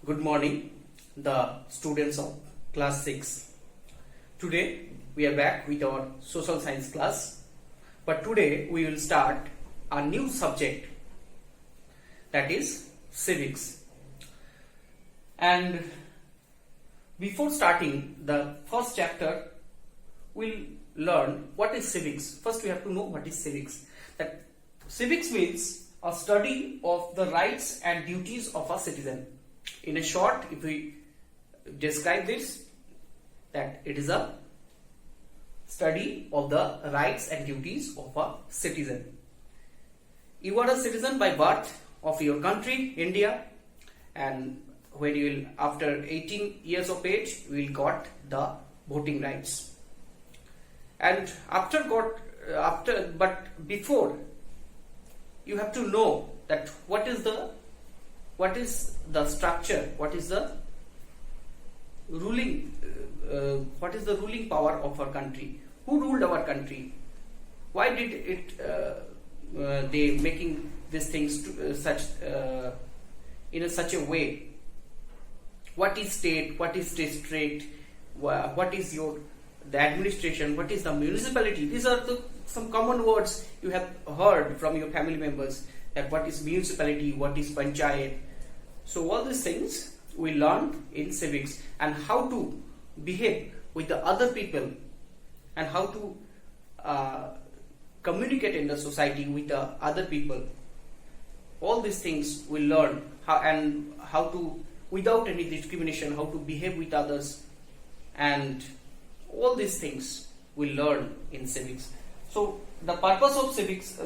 Good morning, the students of class 6. Today we are back with our social science class, but today we will start a new subject, that is civics. And before starting the first chapter, we'll learn what is civics. First we have to know what is civics. That civics means a study of the rights and duties of a citizen. In a short, if we describe this, that it is a study of the rights and duties of a citizen. You are a citizen by birth of your country, India, and when you will, after 18 years of age, you will got the voting rights. And but before, you have to know that what is the structure, what is the ruling power of our country, who ruled our country, why did it they making these things to, in such a way, what is state, what is district, what is the administration, what is the municipality. These are some common words you have heard from your family members, that what is municipality, what is panchayat. So all these things we learned in civics, and how to behave with the other people, and how to communicate in the society with the other people. All these things we learn, how to, without any discrimination, how to behave with others, and all these things we learn in civics. So the purpose of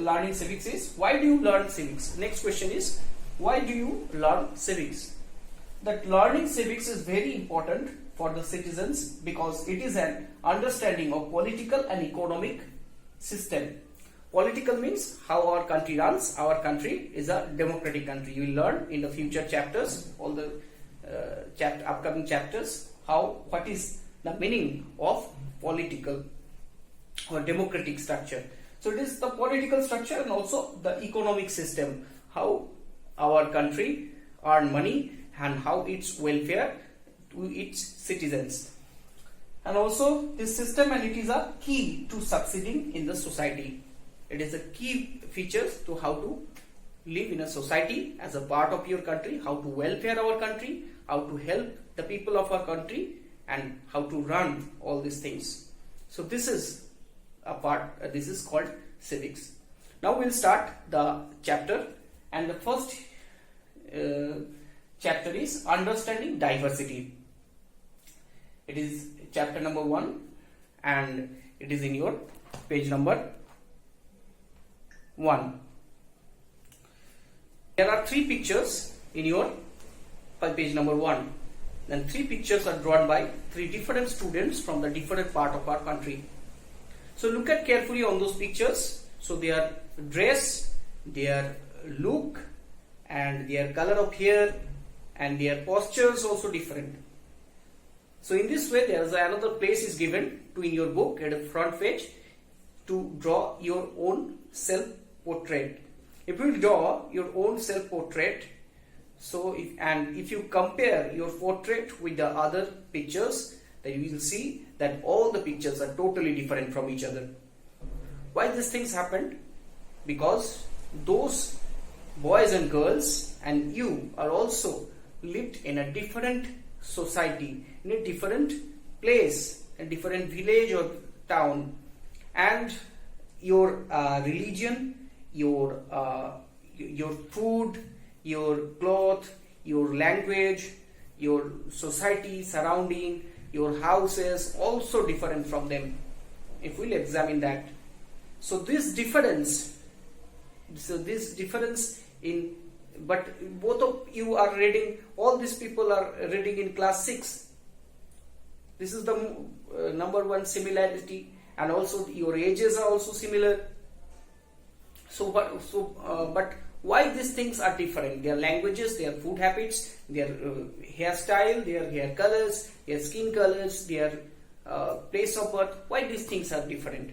learning civics is, why do you learn civics? Next question is, why do you learn civics? That learning civics is very important for the citizens because it is an understanding of political and economic system. Political means how our country runs. Our country is a democratic country. You will learn in the future chapters, all the upcoming chapters, what is the meaning of political or democratic structure. So it is the political structure and also the economic system, how our country earn money and how its welfare to its citizens. And also this system, and it is a key to succeeding in the society. It is a key features to how to live in a society as a part of your country, how to welfare our country, how to help the people of our country, and how to run all these things. So this is a part, this is called civics. Now we'll start the chapter, and the first chapter is understanding diversity. It is chapter number 1, and it is in your page number 1. There are 3 pictures in your page number 1. Then 3 pictures are drawn by 3 different students from the different part of our country. So look at carefully on those pictures. So their dress, their look, and their color of hair, and their postures also different. So in this way, there is another place is given to in your book at the front page to draw your own self-portrait. If you draw your own self-portrait, so if you compare your portrait with the other pictures, then you will see that all the pictures are totally different from each other. Why these things happened? Because those boys and girls and you are also lived in a different society, in a different place, a different village or town, and your religion, your food, your cloth, your language, your society surrounding, your houses also different from them. If we'll examine that, so this difference in, but both of you are reading, all these people are reading in class 6. This is the number 1 similarity, and also your ages are also similar. But why these things are different? Their languages, their food habits, their hairstyle, their hair colors, their skin colors, their place of birth. Why these things are different?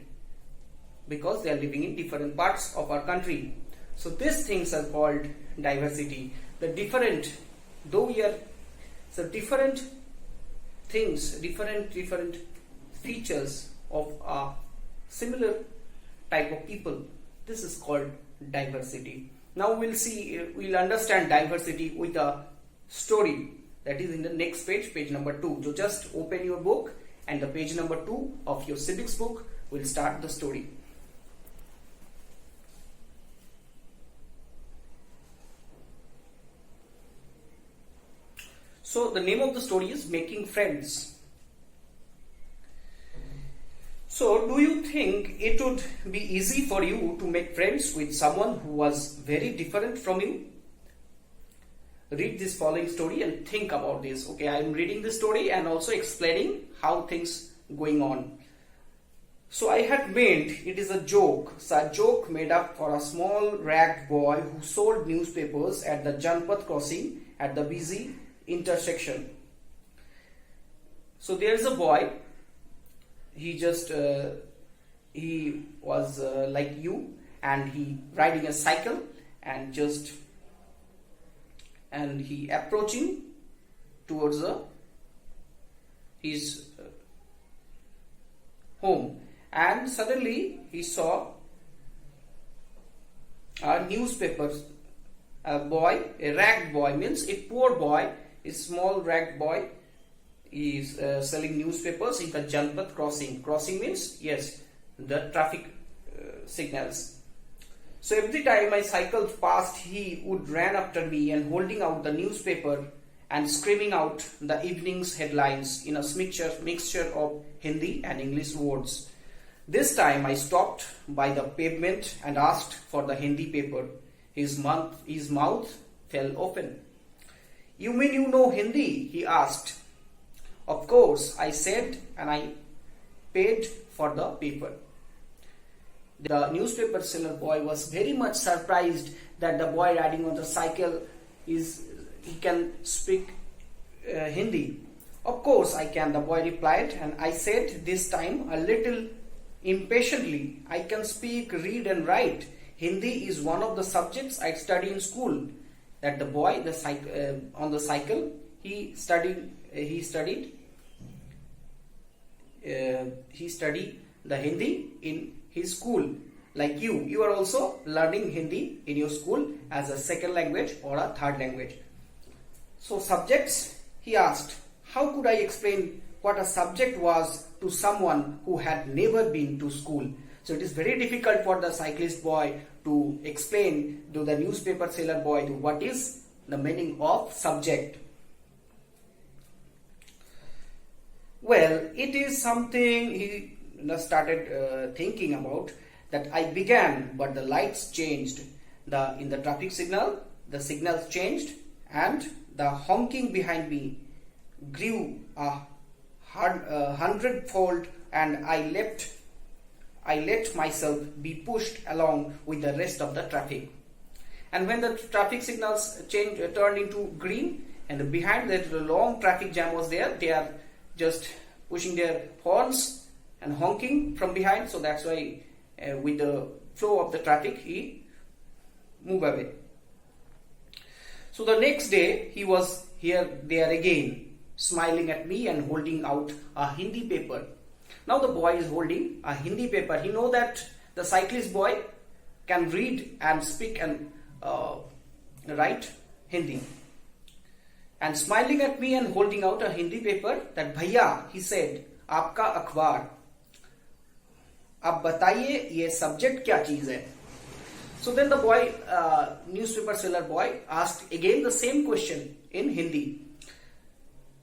Because they are living in different parts of our country. So these things are called diversity. The different, though we are So different things, different features of a similar type of people. This is called diversity. Now we'll understand diversity with a story that is in the next page, page number 2. So just open your book and the page number 2 of your civics book will start the story. So the name of the story is Making Friends. So do you think it would be easy for you to make friends with someone who was very different from you? Read this following story and think about this. Okay, I am reading this story and also explaining how things going on. So I had made, it is a joke, so a joke made up for a small ragged boy who sold newspapers at the Janpath crossing at the busy intersection. So there is a boy. He was like you, and he riding a cycle and he approaching towards his home, and suddenly he saw a newspaper. A boy, a ragged boy, means a poor boy, a small ragged boy, is selling newspapers in the Janpath crossing. Crossing means, yes, the traffic signals. So every time I cycled past, he would run after me and holding out the newspaper and screaming out the evening's headlines in a mixture of Hindi and English words. This time I stopped by the pavement and asked for the Hindi paper. His mouth fell open. "You mean you know Hindi?" he asked. "Of course," I said, and I paid for the paper. The newspaper seller boy was very much surprised that the boy riding on the cycle he can speak Hindi. "Of course I can," the boy replied, and I said this time a little impatiently, "I can speak, read and write. Hindi is one of the subjects I study in school." That the boy on the cycle, he studied the Hindi in his school. Like you are also learning Hindi in your school as a second language or a third language. So subjects, he asked, how could I explain what a subject was to someone who had never been to school? So it is very difficult for the cyclist boy to explain to the newspaper seller boy what is the meaning of subject. Well, it is something he started thinking about, that I began, but the lights changed. In the traffic signal, the signals changed, and the honking behind me grew 100-fold, and I let myself be pushed along with the rest of the traffic. And when the traffic signals turned into green, and behind that the long traffic jam was there, they are just pushing their horns and honking from behind. So that's why with the flow of the traffic, he moved away. So the next day, he was there again, smiling at me and holding out a Hindi paper. Now the boy is holding a Hindi paper. He knows that the cyclist boy can read and speak and write Hindi. And smiling at me and holding out a Hindi paper, that "Bhaiya," he said, "आपका अखबार, अब बताइए ये subject क्या चीज है?" So then the boy, newspaper seller boy, asked again the same question in Hindi.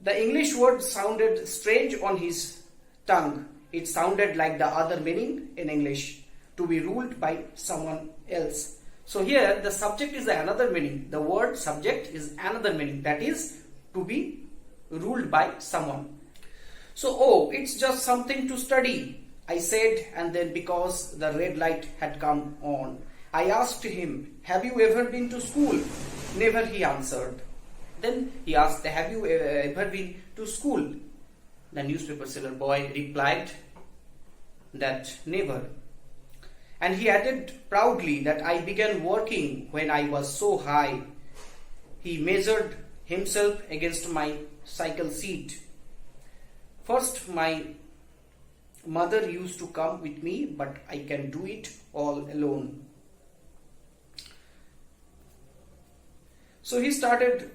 The English word sounded strange on his tongue. It sounded like the other meaning in English, to be ruled by someone else. So here the subject is another meaning. The word subject is another meaning, that is to be ruled by someone. So, "Oh, it's just something to study," I said, and then because the red light had come on, I asked him, "Have you ever been to school?" "Never," he answered. Then he asked, "Have you ever been to school?" The newspaper seller boy replied that never. And he added proudly that I began working when I was so high. He measured himself against my cycle seat. First, my mother used to come with me, but I can do it all alone. So he started,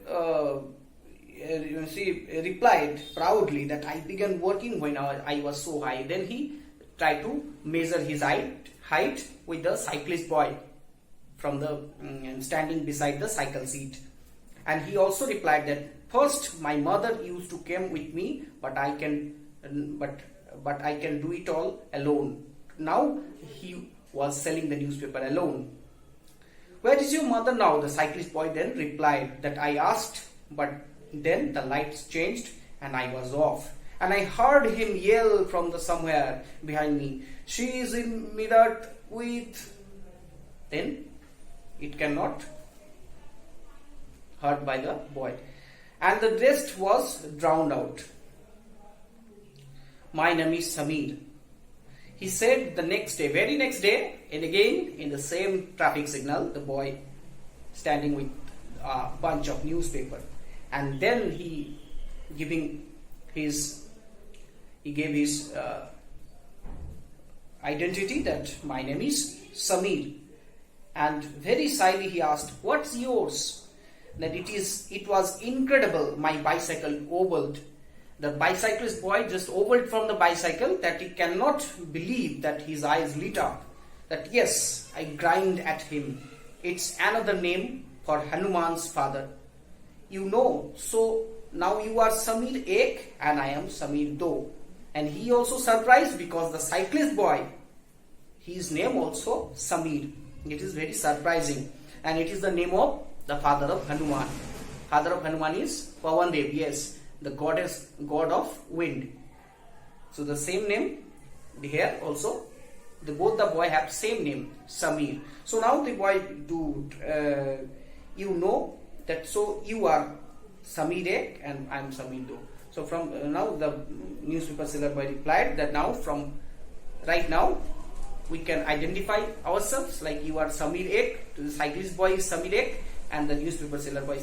replied proudly that I began working when I was so high. Then he tried to measure his height with the cyclist boy from the standing beside the cycle seat. And he also replied that first my mother used to come with me, but I can do it all alone. Now he was selling the newspaper alone. Where is your mother now? The cyclist boy then replied that I asked, but then the lights changed and I was off. And I heard him yell from somewhere behind me, she is in Mirat with... Then it cannot heard by the boy. And the rest was drowned out. My name is Samir. He said the next day, very next day, and again in the same traffic signal, the boy standing with a bunch of newspaper. And then he gave his identity that my name is Samir. And very shyly he asked, what's yours? That it was incredible, my bicycle ovaled. The bicyclist boy just ovaled from the bicycle that he cannot believe that his eyes lit up. That yes, I grinned at him. It's another name for Hanuman's father. You know, so now you are Samir Ek and I am Samir Do. And he also surprised because the cyclist boy, his name also Samir. It is very surprising. And it is the name of the father of Hanuman. Father of Hanuman is Pawan Dev, yes, the god of wind. So the same name here also, both the boy have same name, Samir. So now the boy you know that, so you are Samir Ek and I am Samir Do. So from now the newspaper seller boy replied that now from right now we can identify ourselves like you are Samir Ek, the cyclist boy is Samir Ek, and the newspaper seller boy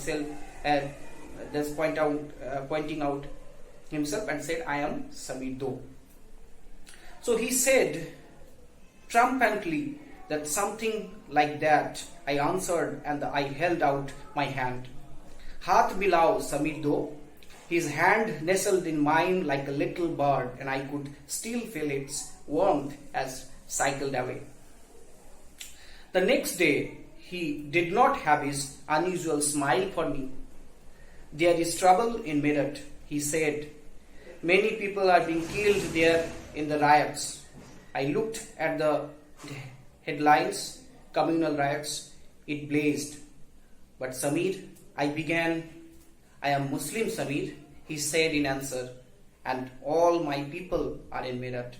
just pointing out himself and said, I am Samir Do. So he said triumphantly that something like that. I answered and I held out my hand. Haath milao Samir Do. His hand nestled in mine like a little bird, and I could still feel its warmth as cycled away. The next day, he did not have his unusual smile for me. There is trouble in Meerut, he said. Many people are being killed there in the riots. I looked at the headlines, communal riots. It blazed. But Samir, I am Muslim Samir, he said in answer, and all my people are in Meerut.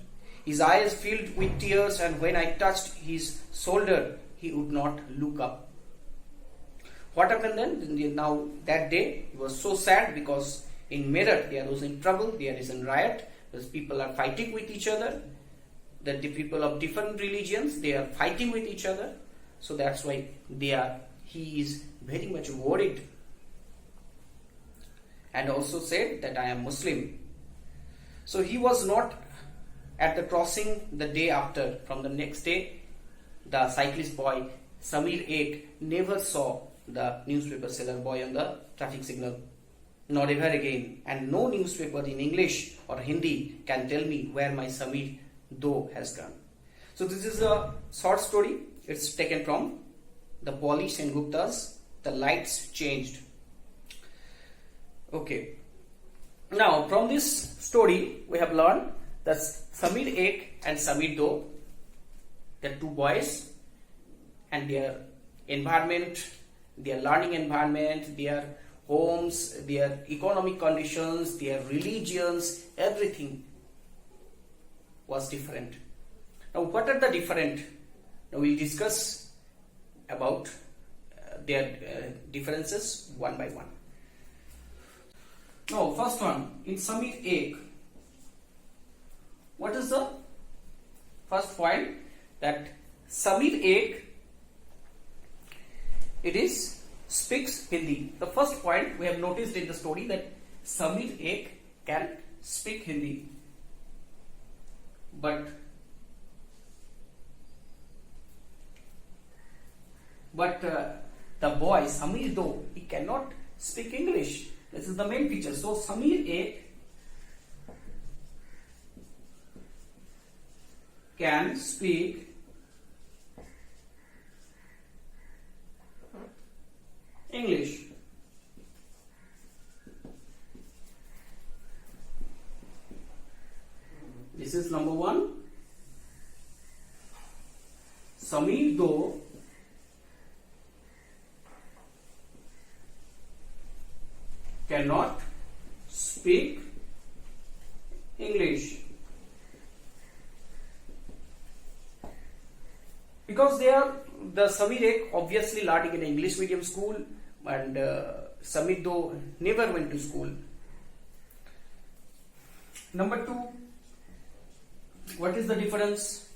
His eyes filled with tears, and when I touched his shoulder, he would not look up. What happened then? Now that day, he was so sad because in Meerut there was in trouble, there is a riot, because people are fighting with each other. That the people of different religions, they are fighting with each other. So that's why he is very much worried. And also said that I am Muslim. So he was not at the crossing the day after. From the next day, the cyclist boy Samir Ek never saw the newspaper seller boy on the traffic signal, not ever again. And no newspaper in English or Hindi can tell me where my Samir Do has gone. So this is a short story. It's taken from the Polish and Gupta's The Lights Changed. Okay. Now from this story we have learned that Samir Ek and Samir Do, they are two boys, and their environment, their learning environment, their homes, their economic conditions, their religions, everything was different. Now what are the different? Now we'll discuss about their differences one by one. Now first one, in Samir Ek, what is the first point? That Samir Ek, it is speaks Hindi. The first point we have noticed in the story that Samir Ek can speak Hindi, but the boy Samir, though he cannot speak English. This is the main feature. So Samir Ek can speak English. This is number one. Samir, though cannot speak English, because the Samir Ek obviously learning in an English medium school, and Samir though never went to school. Number two, what is the difference?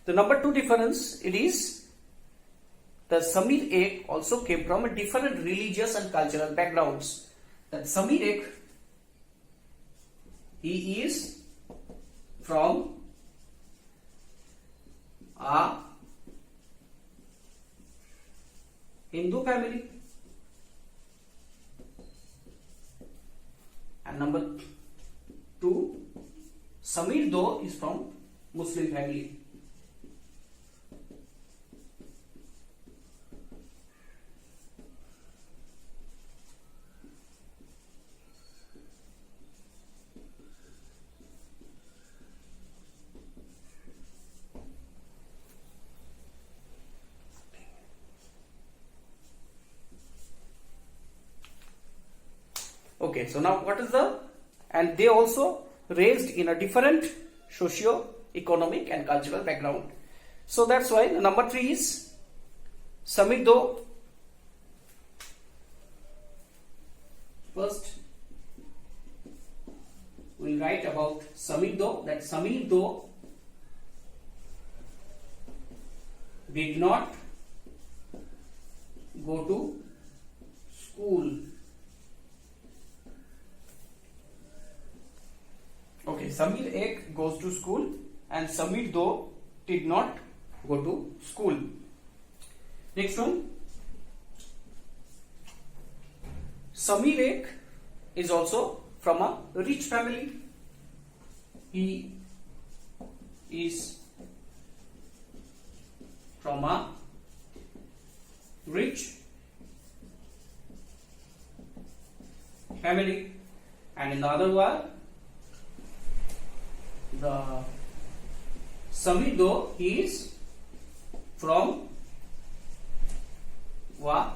The number two difference, it is the Samir Ek also came from a different religious and cultural backgrounds. That Samir Ek, he is from a Hindu family, and number two, Samir though is from Muslim family. Okay, so now what is and they also raised in a different socio-economic and cultural background. So that's why number three is Samir though. First, we'll write about Samir though, that Samir though did not go to school. Okay, Samir Ek goes to school and Samir though did not go to school. Next one, Samir Ek is also from a rich family. He is from a rich family, and in the other one, the Samir though he is from a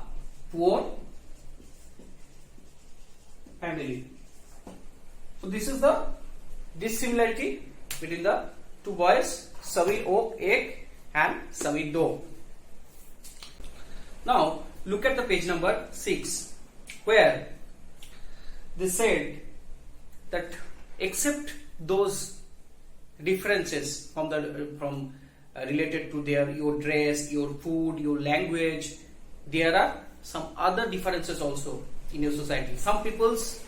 poor family. So this is the dissimilarity between the two boys, Samir Ek and Samir though. Now look at the page number 6, where they said that except those differences from related to your dress, your food, your language, there are some other differences also in your society. Some peoples,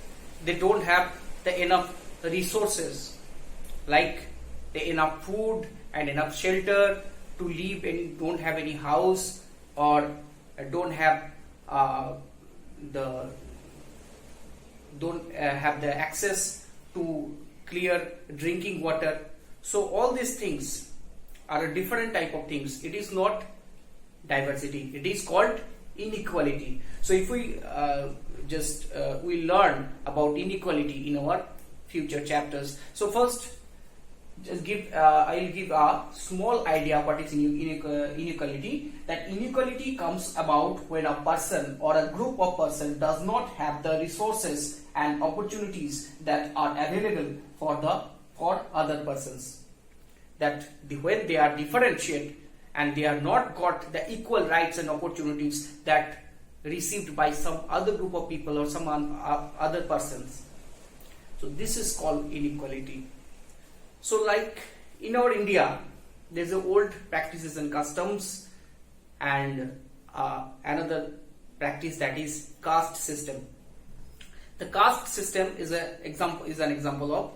they don't have the enough resources, like the enough food and enough shelter to live, and don't have any house, or don't have the access to clear drinking water. So all these things are a different type of things. It is not diversity, it is called inequality. So if we we learn about inequality in our future chapters. So first, just I'll give a small idea what is inequality. That inequality comes about when a person or a group of persons does not have the resources and opportunities that are available for other persons. That when they are differentiated and they are not got the equal rights and opportunities that received by some other group of people or some other persons. So this is called inequality. So like in our India, there's a old practices and customs, and another practice, that is caste system. The caste system is an example of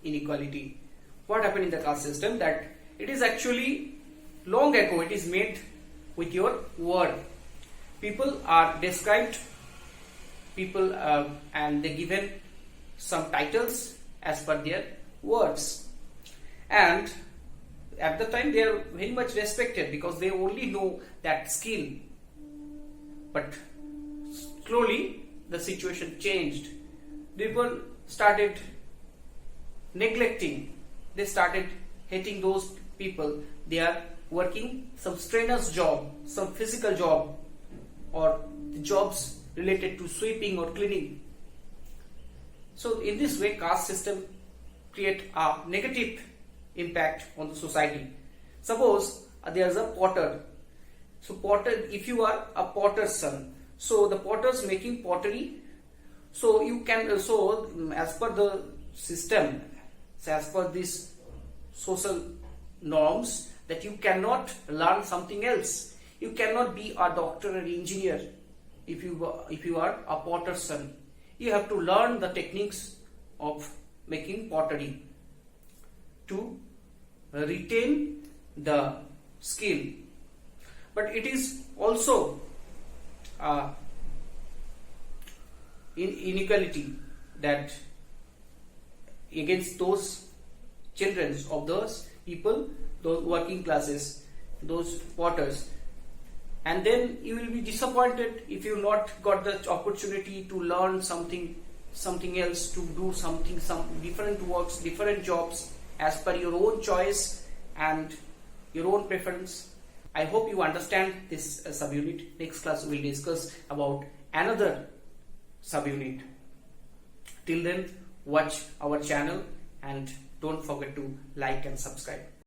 inequality. What happened in the caste system? That it is actually long ago it is made with your word. People are described, and they given some titles as per their words, and at the time they are very much respected because they only know that skill. But slowly the situation changed. People started neglecting, they started hating those people. They are working some strenuous job, some physical job, or jobs related to sweeping or cleaning. So in this way, caste system create a negative impact on the society. Suppose there is a potter. So potter, if you are a potter's son, so the potter's making pottery, so you can, so as per the system, so as per these social norms, that you cannot learn something else. You cannot be a doctor or engineer if you are a potter's son. You have to learn the techniques of making pottery to retain the skill. But it is also inequality that against those children of those people, those working classes, those potters. And then you will be disappointed if you not got the opportunity to learn something else, to do some different works, different jobs as per your own choice and your own preference. I hope you understand this subunit. Next class we will discuss about another subunit. Till then, watch our channel and don't forget to like and subscribe.